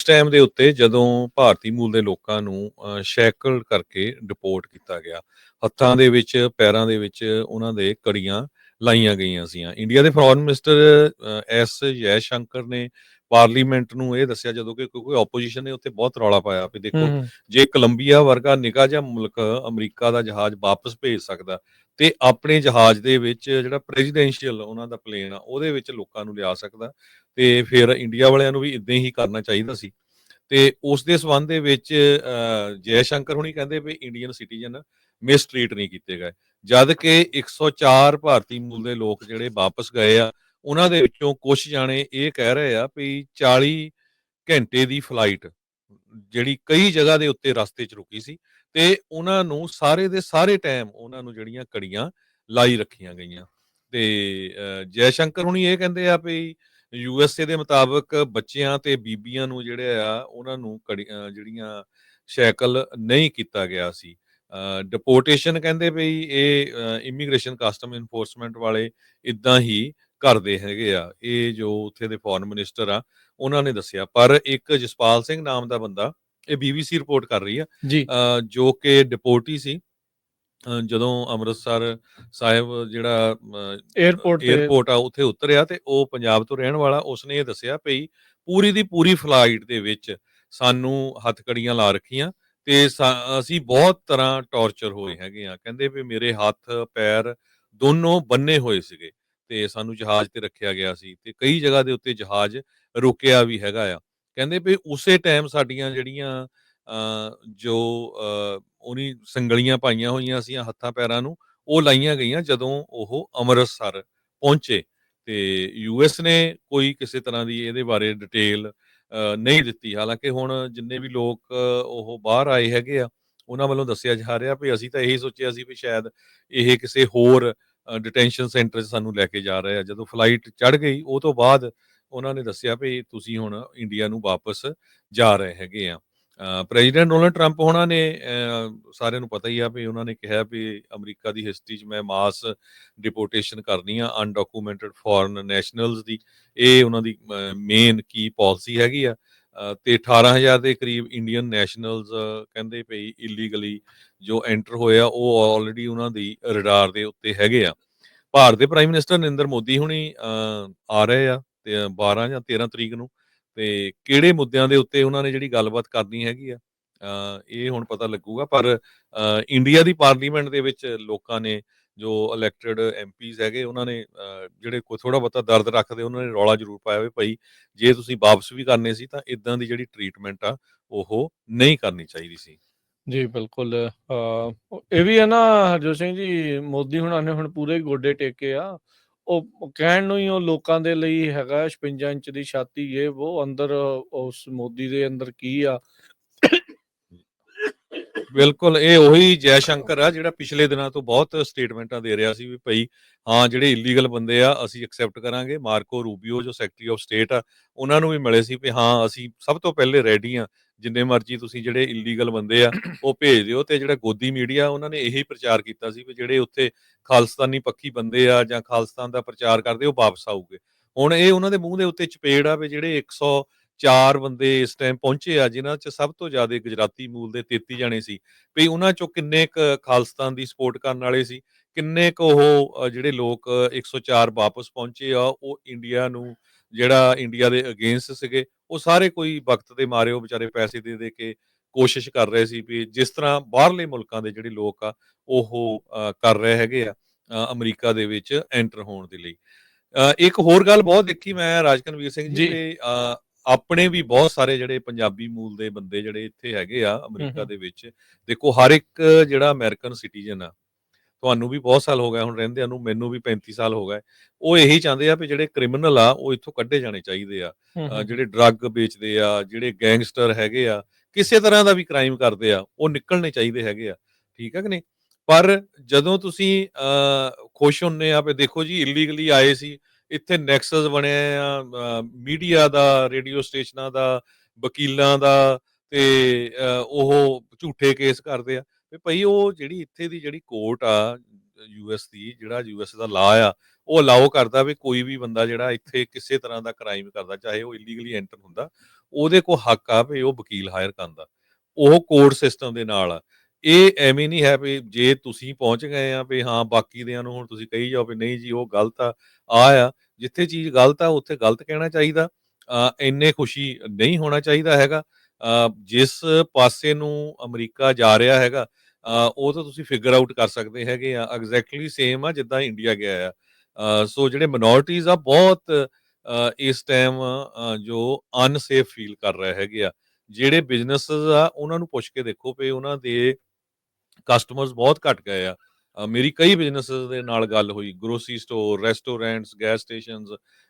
Time ਦੇ ਉੱਤੇ ਜਦੋਂ ਭਾਰਤੀ ਮੂਲ ਦੇ ਲੋਕਾਂ ਨੂੰ ਸ਼ੈਕਲ ਕਰਕੇ ਡਿਪੋਰਟ ਕੀਤਾ ਗਿਆ। ਹੱਥਾਂ ਦੇ ਵਿੱਚ, ਪੈਰਾਂ ਦੇ ਵਿੱਚ ਉਹਨਾਂ ਦੇ ਕੜੀਆਂ ਲਾਈਆਂ ਗਈਆਂ ਸੀਆਂ। ਇੰਡੀਆ ਦੇ ਫੋਰਨ ਮਿਨਿਸਟਰ ਐਸ ਜੈਸ਼ੰਕਰ ਨੇ ਪਾਰਲੀਮੈਂਟ ਨੂੰ ਇਹ ਦੱਸਿਆ, ਜਦੋਂ ਕਿ ਕਿਉਂਕਿ ਆਪੋਜੀਸ਼ਨ ਨੇ ਉੱਥੇ ਬਹੁਤ ਰੌਲਾ ਪਾਇਆ ਵੀ ਦੇਖੋ, ਹੂੰ, ਜੇ ਕੋਲੰਬੀਆ ਵਰਗਾ ਨਿੱਕਾ ਜਿਹਾ ਮੁਲਕ ਅਮਰੀਕਾ ਦਾ ਜਹਾਜ਼ ਵਾਪਸ ਭੇਜ ਸਕਦਾ ਤੇ ਆਪਣੇ ਜਹਾਜ਼ ਦੇ ਵਿੱਚ ਜਿਹੜਾ ਪ੍ਰੈਜ਼ੀਡੈਂਸ਼ੀਅਲ ਉਹਨਾਂ ਦਾ ਪਲੇਨ ਆ ਉਹਦੇ ਵਿੱਚ ਲੋਕਾਂ ਨੂੰ ਲਿਆ ਸਕਦਾ, ਤੇ ਫਿਰ ਇੰਡੀਆ ਵਾਲਿਆਂ ਨੂੰ ਵੀ ਇੱਦਾਂ ਹੀ ਕਰਨਾ ਚਾਹੀਦਾ ਸੀ। ਤੇ ਉਸ ਦੇ ਸਬੰਧ ਦੇ ਵਿੱਚ ਜੈ ਸ਼ੰਕਰ ਹੁਣੀ ਕਹਿੰਦੇ ਵੀ ਇੰਡੀਅਨ ਸਿਟੀਜ਼ਨ ਮਿਸਟਰੀਟ ਨਹੀਂ ਕੀਤੇ ਗਏ, ਜਦ ਕਿ 104 ਭਾਰਤੀ ਮੂਲ ਦੇ ਲੋਕ ਜਿਹੜੇ ਵਾਪਸ ਗਏ ਆ, ਉਹਨਾਂ ਦੇ ਵਿੱਚੋਂ ਕੁਝ ਜਾਣੇ ਇਹ ਕਹਿ ਰਹੇ ਆ ਵੀ 40 ਘੰਟੇ ਦੀ ਫਲਾਈਟ ਜਿਹੜੀ ਕਈ ਜਗ੍ਹਾ ਦੇ ਉੱਤੇ ਰਸਤੇ 'ਚ ਰੁਕੀ ਸੀ, ਤੇ ਉਹਨਾਂ ਨੂੰ ਸਾਰੇ ਦੇ ਸਾਰੇ ਟਾਈਮ ਉਹਨਾਂ ਨੂੰ ਜਿਹੜੀਆਂ ਕੜੀਆਂ ਲਾਈ ਰੱਖੀਆਂ ਗਈਆਂ। ਤੇ ਜੈ ਸ਼ੰਕਰ ਹੁਣੀ ਇਹ ਕਹਿੰਦੇ ਆ ਵੀ USA ਦੇ ਮੁਤਾਬਕ ਬੱਚਿਆਂ ਤੇ ਬੀਬੀਆਂ ਨੂੰ ਜਿਹੜੇ ਆ ਉਹਨਾਂ ਨੂੰ ਜਿਹੜੀਆਂ ਸ਼ੈਕਲ ਨਹੀਂ ਕੀਤਾ ਗਿਆ ਸੀ। ਡਿਪੋਰਟੇਸ਼ਨ ਕਹਿੰਦੇ ਵੀ ਇਹ ਇਮੀਗ੍ਰੇਸ਼ਨ ਕਸਟਮ ਇਨਫੋਰਸਮੈਂਟ ਵਾਲੇ ਇਦਾਂ ਹੀ ਕਰਦੇ ਹੈਗੇ ਆ, ਇਹ ਜੋ ਉੱਥੇ ਦੇ ਫੋਰਨ ਮਿਨਿਸਟਰ ਆ ਉਹਨਾਂ ਨੇ ਦੱਸਿਆ। ਪਰ ਇੱਕ ਜਸਪਾਲ ਸਿੰਘ ਨਾਮ ਦਾ ਬੰਦਾ, ਇਹ BBC ਰਿਪੋਰਟ ਕਰ ਰਹੀ ਆ, ਜੀ। ਜੋ ਕਿ ਡਿਪੋਰਟੀ ਸੀ, ਜਦੋਂ ਅੰਮ੍ਰਿਤਸਰ ਸਾਹਿਬ ਜਿਹੜਾ ਏਅਰਪੋਰਟ ਤੇ ਏਅਰਪੋਰਟ ਆ ਉੱਥੇ ਉਤਰਿਆ, ਤੇ ਉਹ ਪੰਜਾਬ ਤੋਂ ਰਹਿਣ ਵਾਲਾ, ਉਸਨੇ ਇਹ ਦੱਸਿਆ ਵੀ ਪੂਰੀ ਦੀ ਪੂਰੀ ਫਲਾਈਟ ਦੇ ਵਿੱਚ ਸਾਨੂੰ ਹੱਥਕੜੀਆਂ ਲਾ ਰੱਖੀਆਂ ਤੇ ਅਸੀਂ ਬਹੁਤ ਤਰ੍ਹਾਂ ਟੌਰਚਰ ਹੋਏ ਹੈਗੇ ਆ। ਕਹਿੰਦੇ ਵੀ ਮੇਰੇ ਹੱਥ ਪੈਰ ਦੋਨੋਂ ਬੰਨੇ ਹੋਏ ਸੀਗੇ ਤੇ ਸਾਨੂੰ ਜਹਾਜ਼ ਤੇ ਰੱਖਿਆ ਗਿਆ ਸੀ, ਤੇ ਕਈ ਜਗ੍ਹਾ ਦੇ ਉੱਤੇ ਜਹਾਜ਼ ਰੁਕਿਆ ਵੀ ਹੈਗਾ ਆ। ਕਹਿੰਦੇ ਵੀ ਉਸੇ ਟਾਈਮ ਸਾਡੀਆਂ ਜਿਹੜੀਆਂ ਜੋ ਉਹਨੀ ਸੰਗਲੀਆਂ ਪਾਈਆਂ ਹੋਈਆਂ ਸੀ ਹੱਥਾਂ ਪੈਰਾਂ ਨੂੰ, ਉਹ ਲਾਈਆਂ ਗਈਆਂ ਜਦੋਂ ਉਹ ਅੰਮ੍ਰਿਤਸਰ ਪਹੁੰਚੇ। ਤੇ US ਨੇ ਕੋਈ ਕਿਸੇ ਤਰ੍ਹਾਂ ਦੀ ਇਹਦੇ ਬਾਰੇ ਡਿਟੇਲ ਨਹੀਂ ਦਿੱਤੀ। ਹਾਲਾਂਕਿ ਹੁਣ ਜਿੰਨੇ ਵੀ ਲੋਕ ਉਹ ਬਾਹਰ ਆਏ ਹੈਗੇ ਆ, ਉਹਨਾਂ ਵੱਲੋਂ ਦੱਸਿਆ ਜਾ ਰਿਹਾ ਵੀ ਅਸੀਂ ਤਾਂ ਇਹੀ ਸੋਚਿਆ ਸੀ ਵੀ ਸ਼ਾਇਦ ਇਹ ਕਿਸੇ ਹੋਰ ਡਿਟੈਂਸ਼ਨ ਸੈਂਟਰ 'ਚ ਸਾਨੂੰ ਲੈ ਕੇ ਜਾ ਰਹੇ ਆ। ਜਦੋਂ ਫਲਾਈਟ ਚੜ੍ਹ ਗਈ, ਉਹ ਤੋਂ ਬਾਅਦ ਉਹਨਾਂ ਨੇ ਦੱਸਿਆ ਵੀ ਤੁਸੀਂ ਹੁਣ ਇੰਡੀਆ ਨੂੰ ਵਾਪਸ ਜਾ ਰਹੇ ਹੈਗੇ ਆ। ਪ੍ਰੈਜ਼ੀਡੈਂਟ ਡੋਨਲਡ ਟਰੰਪ ਹੋਣਾ ਨੇ, ਸਾਰਿਆਂ ਨੂੰ ਪਤਾ ਹੀ ਆ ਵੀ ਉਹਨਾਂ ਨੇ ਕਿਹਾ ਵੀ ਅਮਰੀਕਾ ਦੀ ਹਿਸਟਰੀ 'ਚ ਮੈਂ ਮਾਸ ਡਿਪੋਰਟੇਸ਼ਨ ਕਰਨੀ ਆ ਅਨਡਾਕੂਮੈਂਟਡ ਫੋਰਨ ਨੈਸ਼ਨਲਸ ਦੀ, ਇਹ ਉਹਨਾਂ ਦੀ ਮੇਨ ਕੀ ਪਾਲਿਸੀ ਹੈਗੀ ਆ। ਤੇ 18,000 ਦੇ ਕਰੀਬ ਇੰਡੀਅਨ ਨੈਸ਼ਨਲਸ ਕਹਿੰਦੇ ਪਈ ਇਲੀਗਲੀ ਜੋ ਐਂਟਰ ਹੋਏ ਆ, ਉਹ ਆਲਰੇਡੀ ਉਹਨਾਂ ਦੀ ਰਡਾਰ ਦੇ ਉੱਤੇ ਹੈਗੇ ਆ। ਭਾਰਤ ਦੇ ਪ੍ਰਾਈਮ ਮਿਨਿਸਟਰ ਨਰਿੰਦਰ ਮੋਦੀ ਹੁਣੀ ਆ ਰਹੇ ਆ ਤੇ 12 ਜਾਂ 13 ਤਰੀਕ ਨੂੰ, ਤੇ ਕਿਹੜੇ ਮੁੱਦਿਆਂ ਦੇ ਉੱਤੇ ਉਹਨਾਂ ਨੇ ਜਿਹੜੀ ਗੱਲਬਾਤ ਕਰਨੀ ਹੈਗੀ ਆ, ਇਹ ਹੁਣ ਪਤਾ ਲੱਗੂਗਾ। ਪਰ ਇੰਡੀਆ ਦੀ ਪਾਰਲੀਮੈਂਟ ਦੇ ਵਿੱਚ ਲੋਕਾਂ ਨੇ, ਜੋ ਇਲੈਕਟਡ MPs ਹੈਗੇ, ਉਹਨਾਂ ਨੇ ਜਿਹੜੇ ਕੋਈ ਥੋੜਾ ਬਹੁਤਾ ਦਰਦ ਰੱਖਦੇ, ਉਹਨਾਂ ਨੇ ਰੌਲਾ ਜ਼ਰੂਰ ਪਾਇਆ ਵੀ ਭਾਈ ਜੇ ਤੁਸੀਂ ਵਾਪਸ ਵੀ ਕਰਨੇ ਸੀ ਤਾਂ ਇਦਾਂ ਦੀ ਜਿਹੜੀ ਟਰੀਟਮੈਂਟ ਆ ਉਹ ਨਹੀਂ ਕਰਨੀ ਚਾਹੀਦੀ ਸੀ। ਜੀ, ਬਿਲਕੁਲ। ਇਹ ਵੀ ਹੈ ਨਾ ਹਰਜੋਤ ਸਿੰਘ ਜੀ, ਮੋਦੀ ਹੁਣਾਂ ਨੇ ਹੁਣ ਪੂਰੇ ਗੋਡੇ ਟੇਕੇ ਆ। ਉਹ ਕਹਿਣ ਨੂੰ ਹੀ ਉਹ ਲੋਕਾਂ ਦੇ ਲਈ ਹੈਗਾ 56 ਇੰਚ ਦੀ ਛਾਤੀ, ਇਹ ਉਹ ਅੰਦਰ ਉਸ ਮੋਦੀ ਦੇ ਅੰਦਰ ਕੀ ਆ। ਬਿਲਕੁਲ, ਇਹ ਉਹੀ ਜੈ ਸ਼ੰਕਰ ਆ ਜਿਹੜਾ ਪਿਛਲੇ ਦਿਨਾਂ ਤੋਂ ਬਹੁਤ ਸਟੇਟਮੈਂਟਾਂ ਦੇ ਰਿਹਾ ਸੀ ਵੀ ਭਾਈ ਹਾਂ, ਜਿਹੜੇ ਇਲੀਗਲ ਬੰਦੇ ਆ ਅਸੀਂ ਐਕਸੈਪਟ ਕਰਾਂਗੇ। ਮਾਰਕੋ ਰੂਬੀਓ ਜੋ ਸੈਕਟਰੀ ਆਫ ਸਟੇਟ ਆ, ਉਹਨਾਂ ਨੂੰ ਵੀ ਮਿਲੇ ਸੀ ਵੀ ਹਾਂ ਅਸੀਂ ਸਭ ਤੋਂ ਪਹਿਲੇ ਰੈਡੀ ਆ, ਜਿੰਨੇ ਮਰਜ਼ੀ ਤੁਸੀਂ ਜਿਹੜੇ ਇਲੀਗਲ ਬੰਦੇ ਆ ਉਹ ਭੇਜ ਦਿਓ। ਤੇ ਜਿਹੜਾ ਗੋਦੀ ਮੀਡੀਆ, ਉਹਨਾਂ ਨੇ ਇਹੀ ਪ੍ਰਚਾਰ ਕੀਤਾ ਸੀ ਵੀ ਜਿਹੜੇ ਉੱਥੇ ਖਾਲਿਸਤਾਨੀ ਪੱਖੀ ਬੰਦੇ ਆ ਜਾਂ ਖਾਲਿਸਤਾਨ ਦਾ ਪ੍ਰਚਾਰ ਕਰਦੇ, ਉਹ ਵਾਪਸ ਆਊਗੇ। ਹੁਣ ਇਹ ਉਹਨਾਂ ਦੇ ਮੂੰਹ ਦੇ ਉੱਤੇ ਚਪੇੜ ਆ ਵੀ ਜਿਹੜੇ 104 ਬੰਦੇ ਇਸ ਟਾਈਮ ਪਹੁੰਚੇ ਆ, ਜਿਨ੍ਹਾਂ 'ਚ ਸਭ ਤੋਂ ਜ਼ਿਆਦਾ ਗੁਜਰਾਤੀ ਮੂਲ ਦੇ 33 ਜਾਣੇ ਸੀ, ਵੀ ਉਹਨਾਂ 'ਚੋਂ ਕਿੰਨੇ ਕੁ ਖਾਲਿਸਤਾਨ ਦੀ ਸਪੋਰਟ ਕਰਨ ਵਾਲੇ ਸੀ, ਕਿੰਨੇ ਕੁ ਉਹ ਜਿਹੜੇ ਲੋਕ 104 ਵਾਪਸ ਪਹੁੰਚੇ ਆ ਉਹ ਇੰਡੀਆ ਨੂੰ, ਜਿਹੜਾ ਇੰਡੀਆ ਦੇ ਅਗੇਂਸਟ ਸੀਗੇ, ਉਹ ਸਾਰੇ ਕੋਈ ਵਕਤ ਦੇ ਮਾਰੇ ਉਹ ਵਿਚਾਰੇ ਪੈਸੇ ਦੇ ਦੇ ਕੇ ਕੋਸ਼ਿਸ਼ ਕਰ ਰਹੇ ਸੀ ਵੀ ਜਿਸ ਤਰ੍ਹਾਂ ਬਾਹਰਲੇ ਮੁਲਕਾਂ ਦੇ ਜਿਹੜੇ ਲੋਕ ਆ ਉਹ ਕਰ ਰਹੇ ਹੈਗੇ ਆ ਅਮਰੀਕਾ ਦੇ ਵਿੱਚ ਐਂਟਰ ਹੋਣ ਦੇ ਲਈ। ਇੱਕ ਹੋਰ ਗੱਲ ਬਹੁਤ ਦੇਖੀ ਮੈਂ ਰਾਜਕਨਵੀਰ ਸਿੰਘ ਜੀ, ਜੀ। ਵੀ ਆਪਣੇ ਵੀ ਬਹੁਤ ਸਾਰੇ ਜਿਹੜੇ ਪੰਜਾਬੀ ਮੂਲ ਦੇ ਬੰਦੇ ਜਿਹੜੇ ਇੱਥੇ ਹੈਗੇ ਆ ਹੂੰ, ਅਮਰੀਕਾ ਹੂੰ। ਦੇ ਵਿੱਚ, ਦੇਖੋ ਹਰ ਇੱਕ ਜਿਹੜਾ ਅਮਰੀਕਨ ਸਿਟੀਜ਼ਨ ਆ, ਤੁਹਾਨੂੰ ਵੀ ਬਹੁਤ ਸਾਲ ਹੋ ਗਏ ਹੁਣ ਰਹਿੰਦਿਆਂ ਨੂੰ, ਮੈਨੂੰ ਵੀ 35 ਸਾਲ ਹੋ ਗਏ, ਉਹ ਇਹੀ ਚਾਹੁੰਦੇ ਆ ਵੀ ਜਿਹੜੇ ਕ੍ਰਿਮੀਨਲ ਆ ਉਹ ਇੱਥੋਂ ਕੱਢੇ ਜਾਣੇ ਚਾਹੀਦੇ ਆ। ਹੂੰ, ਹੂੰ, ਹੂੰ। ਜਿਹੜੇ ਡਰੱਗ ਵੇਚਦੇ ਆ, ਜਿਹੜੇ ਗੈਂਗਸਟਰ ਹੈਗੇ ਆ, ਕਿਸੇ ਤਰ੍ਹਾਂ ਦਾ ਵੀ ਕ੍ਰਾਈਮ ਕਰਦੇ ਆ, ਉਹ ਨਿਕਲਣੇ ਚਾਹੀਦੇ ਹੈਗੇ ਆ। ਠੀਕ ਹੈ ਕਿ ਨਹੀਂ? ਪਰ ਜਦੋਂ ਤੁਸੀਂ ਖੁਸ਼ ਹੁੰਨੇ ਆ ਵੀ ਦੇਖੋ ਜੀ ਇਲੀਗਲੀ ਆਏ ਸੀ, ਇੱਥੇ ਨੈਕਸਸ ਬਣਿਆ ਆ ਮੀਡੀਆ ਦਾ, ਰੇਡੀਓ ਸਟੇਸ਼ਨਾਂ ਦਾ, ਵਕੀਲਾਂ ਦਾ, ਤੇ ਉਹ ਝੂਠੇ ਕੇਸ ਕਰਦੇ ਆ ਵੀ ਭਾਈ ਉਹ ਜਿਹੜੀ ਇੱਥੇ ਦੀ ਜਿਹੜੀ ਕੋਰਟ ਆ US ਦੀ, ਜਿਹੜਾ US ਦਾ ਲਾ ਆ, ਉਹ ਅਲਾਓ ਕਰਦਾ ਵੀ ਕੋਈ ਵੀ ਬੰਦਾ ਜਿਹੜਾ ਇੱਥੇ ਕਿਸੇ ਤਰ੍ਹਾਂ ਦਾ ਕ੍ਰਾਈਮ ਕਰਦਾ, ਚਾਹੇ ਉਹ ਇਲੀਗਲੀ ਐਂਟਰ ਹੁੰਦਾ, ਉਹਦੇ ਕੋਲ ਹੱਕ ਆ ਵੀ ਉਹ ਵਕੀਲ ਹਾਇਰ ਕਰਨ ਦਾ। ਉਹ ਕੋਰਟ ਸਿਸਟਮ ਦੇ ਨਾਲ ਆ। ਇਹ ਐਵੇਂ ਨਹੀਂ ਹੈ ਵੀ ਜੇ ਤੁਸੀਂ ਪਹੁੰਚ ਗਏ ਆ ਵੀ ਹਾਂ ਬਾਕੀ ਦਿਆਂ ਨੂੰ ਹੁਣ ਤੁਸੀਂ ਕਹੀ ਜਾਓ ਵੀ ਨਹੀਂ ਜੀ ਉਹ ਗਲਤ ਆ, ਆ। ਜਿੱਥੇ ਚੀਜ਼ ਗਲਤ ਆ ਉੱਥੇ ਗਲਤ ਕਹਿਣਾ ਚਾਹੀਦਾ। ਇੰਨੇ ਖੁਸ਼ੀ ਨਹੀਂ ਹੋਣਾ ਚਾਹੀਦਾ ਹੈਗਾ। ਜਿਸ ਪਾਸੇ ਨੂੰ ਅਮਰੀਕਾ ਜਾ ਰਿਹਾ ਹੈਗਾ, ਉਹ ਤਾਂ ਤੁਸੀਂ ਫਿਗਰ ਆਊਟ ਕਰ ਸਕਦੇ ਹੈਗੇ ਆ। ਐਗਜ਼ੈਕਟਲੀ ਸੇਮ ਆ ਜਿੱਦਾਂ ਇੰਡੀਆ ਗਿਆ ਆ। ਸੋ ਜਿਹੜੇ ਮਾਈਨੋਰਿਟੀਜ਼ ਆ ਬਹੁਤ ਇਸ ਟਾਈਮ ਜੋ ਅਨਸੇਫ ਫੀਲ ਕਰ ਰਹੇ ਹੈਗੇ ਆ। ਜਿਹੜੇ ਬਿਜ਼ਨੈਸਸ ਆ ਉਹਨਾਂ ਨੂੰ ਪੁੱਛ ਕੇ ਦੇਖੋ ਵੀ ਉਹਨਾਂ ਦੇ ਕਸਟਮਰਸ ਬਹੁਤ ਘਟ ਗਏ ਆ। ਮੇਰੀ ਕਈ ਬਿਜ਼ਨੈਸਸ ਦੇ ਨਾਲ ਗੱਲ ਹੋਈ, grocery store, restaurants, gas stations.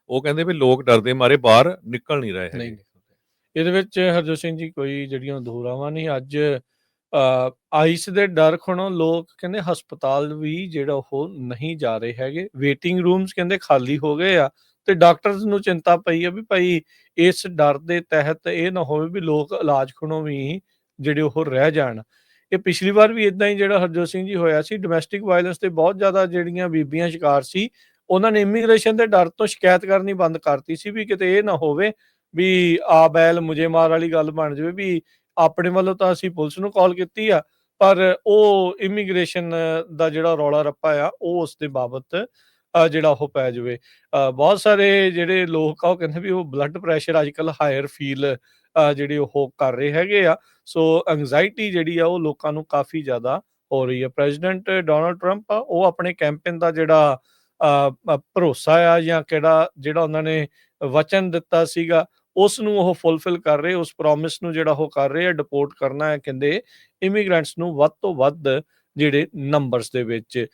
ਉਹ ਕਹਿੰਦੇ ਵੀ ਲੋਕ ਡਰਦੇ ਮਾਰੇ ਬਾਹਰ ਨਿਕਲ ਨਹੀਂ ਰਹੇ ਨਹੀਂ ਹੈਗੇ। ਨਿਕਲਦੇ। ਇਹਦੇ ਵਿੱਚ ਹਰਜੋਤ ਸਿੰਘ ਜੀ ਕੋਈ ਜਿਹੜੀਆਂ ਦੋ ਰਾਵਾਂ ਨਹੀਂ। ਅੱਜ ਆਈਸ ਦੇ ਡਰ ਖਣੋਂ ਲੋਕ ਕਹਿੰਦੇ ਹਸਪਤਾਲ ਵੀ ਜਿਹੜਾ ਉਹ ਨਹੀਂ ਜਾ ਰਹੇ ਹੈਗੇ। ਵੇਟਿੰਗ ਰੂਮਸ ਕਹਿੰਦੇ ਖਾਲੀ ਹੋ ਗਏ ਆ ਤੇ ਡਾਕਟਰਸ ਨੂੰ ਚਿੰਤਾ ਪਈ ਆ ਵੀ ਭਾਈ ਇਸ ਡਰ ਦੇ ਤਹਿਤ ਇਹ ਨਾ ਹੋਵੇ ਵੀ ਲੋਕ ਇਲਾਜ ਖਣੋਂ ਵੀ ਜਿਹੜੇ ਉਹ ਰਹਿ ਜਾਣ। ਇਹ ਪਿਛਲੀ ਵਾਰ ਵੀ ਇਦਾਂ ਹੀ ਜਿਹੜਾ ਹਰਜੋਤ ਸਿੰਘ ਜੀ ਹੋਇਆ ਸੀ। ਡੋਮੈਸਟਿਕ ਵਾਇਲੈਂਸ ਤੇ ਬਹੁਤ ਜ਼ਿਆਦਾ ਜਿਹੜੀਆਂ ਬੀਬੀਆਂ ਸ਼ਿਕਾਰ ਸੀ, ਉਹਨਾਂ ਨੇ ਇਮੀਗ੍ਰੇਸ਼ਨ ਦੇ ਡਰ ਤੋਂ ਸ਼ਿਕਾਇਤ ਕਰਨੀ ਬੰਦ ਕਰਤੀ ਸੀ ਵੀ ਕਿਤੇ ਇਹ ਨਾ ਹੋਵੇ ਵੀ ਆ ਬੈਲ ਮੁਝੇ ਮਾਰ ਵਾਲੀ ਗੱਲ ਬਣ ਜਾਵੇ ਵੀ ਆਪਣੇ ਵੱਲੋਂ ਤਾਂ ਅਸੀਂ ਪੁਲਿਸ ਨੂੰ ਕਾਲ ਕੀਤੀ ਆ, ਪਰ ਉਹ ਇਮੀਗ੍ਰੇਸ਼ਨ ਦਾ ਜਿਹੜਾ ਰੌਲਾ ਰੱਪਾ ਆ ਉਹ ਉਸ ਦੇ ਬਾਬਤ ਜਿਹੜਾ ਉਹ ਪੈ ਜਾਵੇ। ਬਹੁਤ ਸਾਰੇ ਜਿਹੜੇ ਲੋਕ ਆ ਉਹ ਕਹਿੰਦੇ ਵੀ ਉਹ ਬਲੱਡ ਪ੍ਰੈਸ਼ਰ ਅੱਜ ਕੱਲ੍ਹ ਹਾਇਰ ਫੀਲ ਜਿਹੜੇ ਉਹ ਕਰ ਰਹੇ ਹੈਗੇ ਆ। ਸੋ ਐਂਗਜ਼ਾਇਟੀ ਜਿਹੜੀ ਆ ਉਹ ਲੋਕਾਂ ਨੂੰ ਕਾਫੀ ਜ਼ਿਆਦਾ ਹੋ ਰਹੀ ਹੈ। ਪ੍ਰੈਜ਼ੀਡੈਂਟ ਡੋਨਾਲਡ ਟਰੰਪ ਆ ਉਹ ਆਪਣੇ ਕੈਂਪੇਨ ਦਾ ਜਿਹੜਾ ਭਰੋਸਾ ਆ ਜਾਂ ਜਿਹੜਾ ਉਹਨਾਂ ਨੇ ਵਚਨ ਦਿੱਤਾ ਸੀਗਾ ਉਸ ਨੂੰ ਉਹ ਫੁੱਲਫਿਲ ਕਰ ਰਹੇ। ਉਸ ਪ੍ਰੋਮਿਸ ਨੂੰ ਜਿਹੜਾ ਉਹ ਕਰ ਰਹੇ ਆ ਡਿਪੋਰਟ ਕਰਨਾ ਹੈ ਕਹਿੰਦੇ ਇਮੀਗ੍ਰੈਂਟਸ ਨੂੰ ਵੱਧ ਤੋਂ ਵੱਧ ਜਿਹੜੇ ਨੰਬਰਸ ਦੇ ਵਿੱਚ।